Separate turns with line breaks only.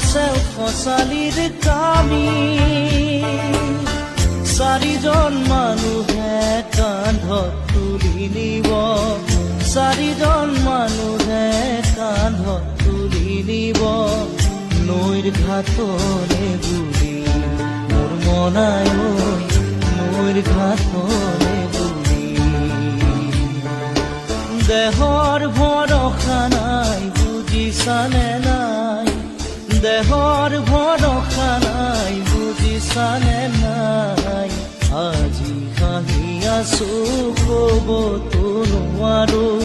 চেও খচালিৰ কামি চাৰিজন মানুহে কান্ধত তুলি নিব চাৰিজন মানুহে কান্ধত তুলি নিব নৈৰ ঘাটলে বুলি মোৰ মনাই নৈৰ ঘাটলে বুলি দেহৰ ভৰসা নাই বুজিছানে নাই দেহৰ ভৰসা নাই বুজিছানে নাই আজি হাঁহি আছো ক'বতো নোৱাৰো